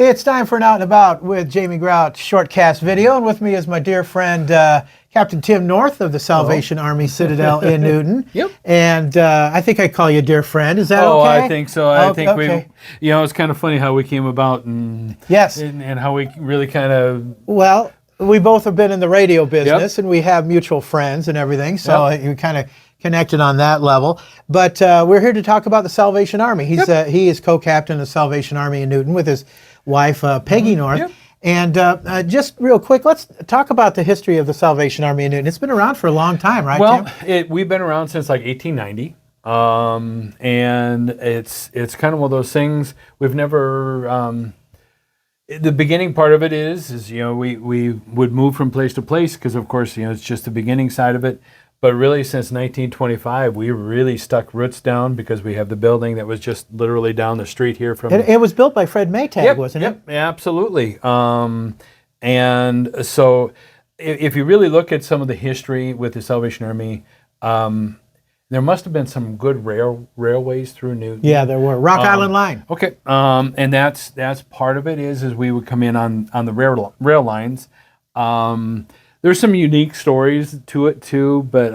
It's time for an Out and About with Jamie Grout Shortcast video, and with me is my dear friend Captain Tim North of the Salvation Army Citadel in Newton. Yep. And I think I call you dear friend. Is that okay? Oh, I think so. I think okay. it's kind of funny how we came about and yes, and how we really kind of. Well, we both have been in the radio business, and we have mutual friends and everything, so you kind of connected on that level. But we're here to talk about the Salvation Army. He is co-captain of the Salvation Army in Newton with his wife Peggy North. Yep. And just real quick, let's talk about the history of the Salvation Army in Newton. It's been around for a long time, right, Well, Tim? we've been around since like 1890, and it's kind of one of those things we've never. The beginning part of it is we would move from place to place because of course it's just the beginning side of it. But really, since 1925, we really stuck roots down because we have the building that was just literally down the street here from. It was built by Fred Maytag, wasn't it? Yep, absolutely. And so, if you really look at some of the history with the Salvation Army, there must have been some good railways through Newton. Yeah, there were. Rock Island Line. Okay, and that's part of it is we would come in on the rail lines. There's some unique stories to it too, but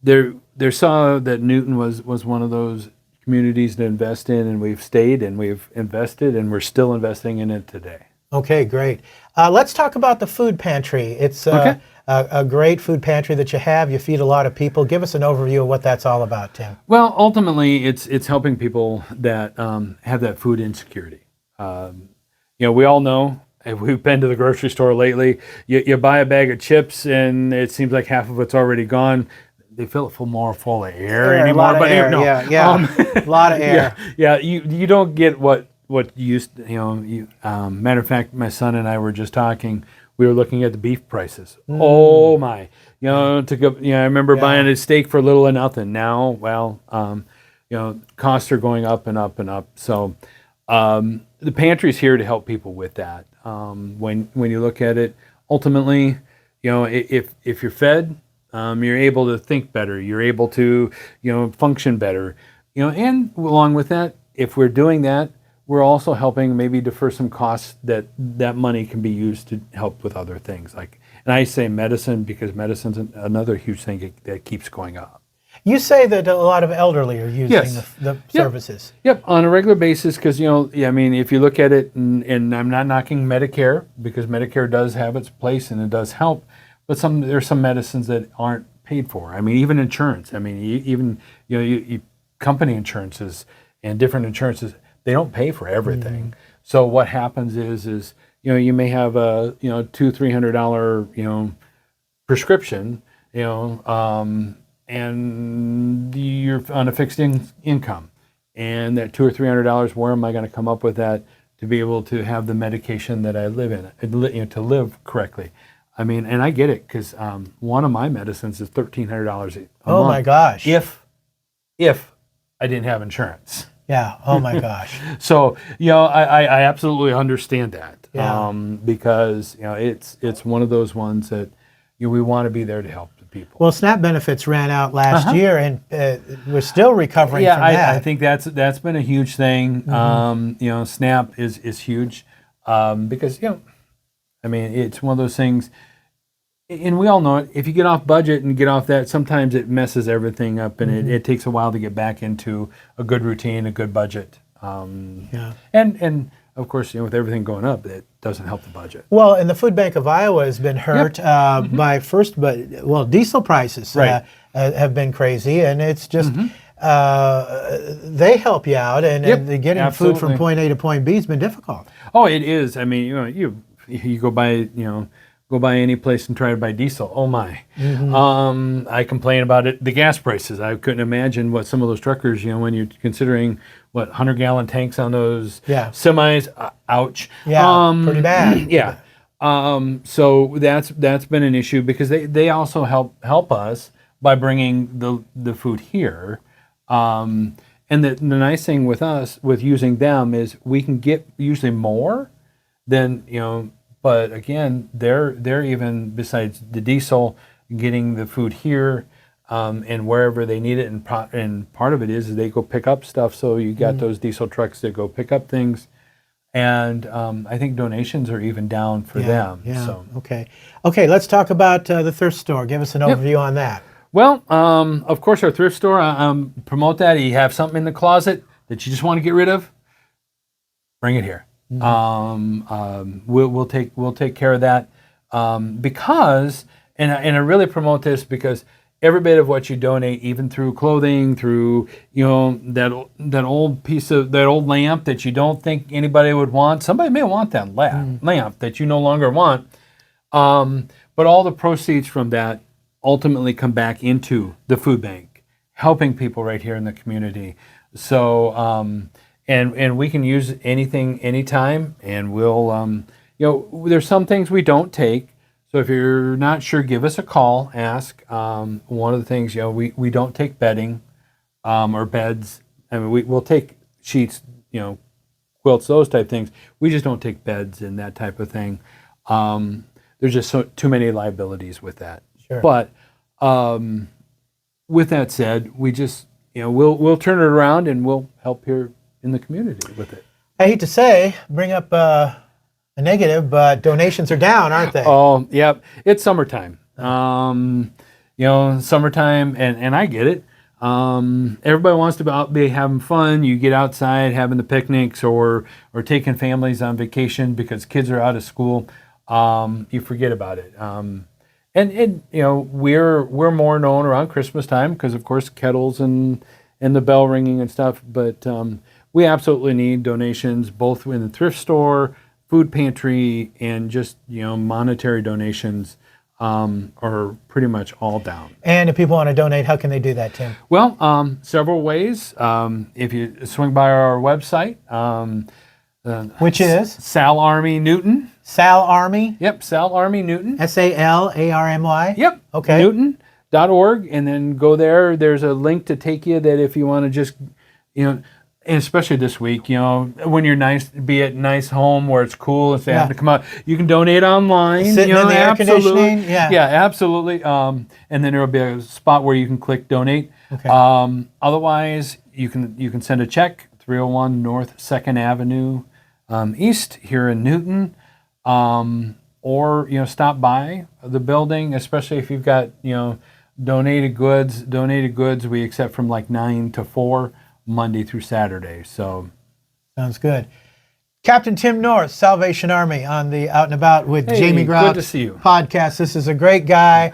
there saw that Newton was one of those communities to invest in, and we've stayed and we've invested, and we're still investing in it today. Okay, great. Let's talk about the food pantry. It's a great food pantry that you have. You feed a lot of people. Give us an overview of what that's all about, Tim. Well, ultimately, it's helping people that have that food insecurity. We all know. If we've been to the grocery store lately, you buy a bag of chips and it seems like half of it's already gone. They fill it full of air anymore. A lot of air. A lot of air. Yeah. You don't get what you used. Matter of fact, my son and I were just talking. We were looking at the beef prices. Oh my! I remember buying a steak for little or nothing. Now, well, costs are going up and up and up. So. The pantry's here to help people with that. When you look at it, ultimately, if you're fed, you're able to think better. You're able to, function better. And along with that, if we're doing that, we're also helping maybe defer some costs that money can be used to help with other things. And I say medicine because medicine's another huge thing that keeps going up. You say that a lot of elderly are using the services. Yep, on a regular basis, because if you look at it, and I'm not knocking Medicare because Medicare does have its place and it does help, but there's some medicines that aren't paid for. Even insurance. Even company insurances and different insurances, they don't pay for everything. Mm-hmm. So what happens is you may have a $200-300 prescription, and you're on a fixed income, and that $200 or $300, where am I going to come up with that to be able to have the medication that I live in, to live correctly? And I get it because one of my medicines is $1,300 a month. Oh my gosh! If I didn't have insurance. Yeah. Oh my gosh. So I absolutely understand that. Yeah. Because it's one of those ones that we want to be there to help. People. Well, SNAP benefits ran out last year, and we're still recovering from that. I think that's been a huge thing. Mm-hmm. SNAP is huge because it's one of those things, and we all know it. If you get off budget and get off that, sometimes it messes everything up, and it takes a while to get back into a good routine, a good budget. And of course, with everything going up, it doesn't help the budget. Well, and the Food Bank of Iowa has been hurt by diesel prices have been crazy, and it's just they help you out, and getting food from point A to point B has been difficult. Oh, it is. You go by any place and try to buy diesel. Oh my! Mm-hmm. I complain about it. The gas prices. I couldn't imagine what some of those truckers. When you're considering 100-gallon tanks on those semis. Ouch. Yeah, pretty bad. Yeah. So that's been an issue because they also help us by bringing the food here. And the nice thing with us with using them is we can get usually more than But again, they're even besides the diesel, getting the food here and wherever they need it, and part of it is they go pick up stuff. So you got those diesel trucks that go pick up things, And I think donations are even down for them. Yeah. So. Okay. Let's talk about the thrift store. Give us an overview on that. Well, of course, our thrift store. Promote that. You have something in the closet that you just want to get rid of. Bring it here. We'll take care of that because, and I really promote this because every bit of what you donate, even through clothing, through that old lamp that you don't think anybody would want, somebody may want that lamp that you no longer want. But all the proceeds from that ultimately come back into the food bank, helping people right here in the community. So. And we can use anything, anytime, and we'll, there's some things we don't take. So if you're not sure, give us a call, ask. One of the things, we don't take bedding or beds. I mean, we'll take sheets, quilts, those type things. We just don't take beds and that type of thing. There's just too many liabilities with that. Sure. But with that said, we just, we'll turn it around and we'll help here in the community with it. I hate to bring up a negative, but donations are down, aren't they? Oh, yep. It's summertime. Summertime, and I get it. Everybody wants to be having fun. You get outside having the picnics or taking families on vacation because kids are out of school. You forget about it. And we're more known around Christmas time because, of course, kettles and the bell ringing and stuff. But we absolutely need donations, both in the thrift store, food pantry, and just monetary donations are pretty much all down. And if people want to donate, how can they do that, Tim? Well, several ways. If you swing by our website, which is Sal Army Newton. Sal Army. Yep, Sal Army Newton. SALARMY. Yep. Okay. Newton.org, and then go there. There's a link to take you that if you want to just and especially this week, when you're be at nice home where it's cool and they have to come out, you can donate online. Sitting in the air conditioning. Yeah, absolutely. And then there will be a spot where you can click donate. Okay. Otherwise, you can send a check, 301 North 2nd Avenue East here in Newton, or stop by the building, especially if you've got donated goods. Donated goods we accept from like 9 to 4. Monday through Saturday. So sounds good. Captain Tim North, Salvation Army, on the Out and About with Jamie Grout good to see you. Podcast. This is a great guy.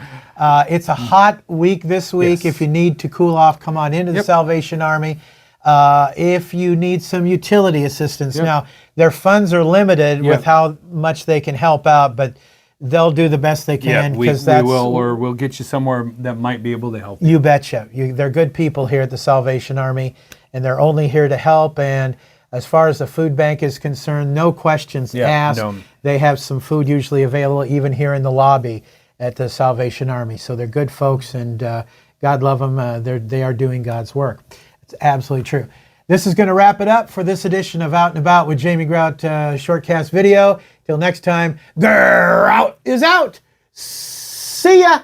It's a hot week this week. Yes. If you need to cool off, come on into the Salvation Army. If you need some utility assistance. Now, their funds are limited with how much they can help out, but they'll do the best they can. We will, or we'll get you somewhere that might be able to help you. You betcha. They're good people here at the Salvation Army, and they're only here to help. And as far as the food bank is concerned, no questions asked. No. They have some food usually available even here in the lobby at the Salvation Army. So they're good folks, and God love them. They are doing God's work. It's absolutely true. This is going to wrap it up for this edition of Out and About with Jamie Grout Shortcast video. Till next time, Grout is out. See ya.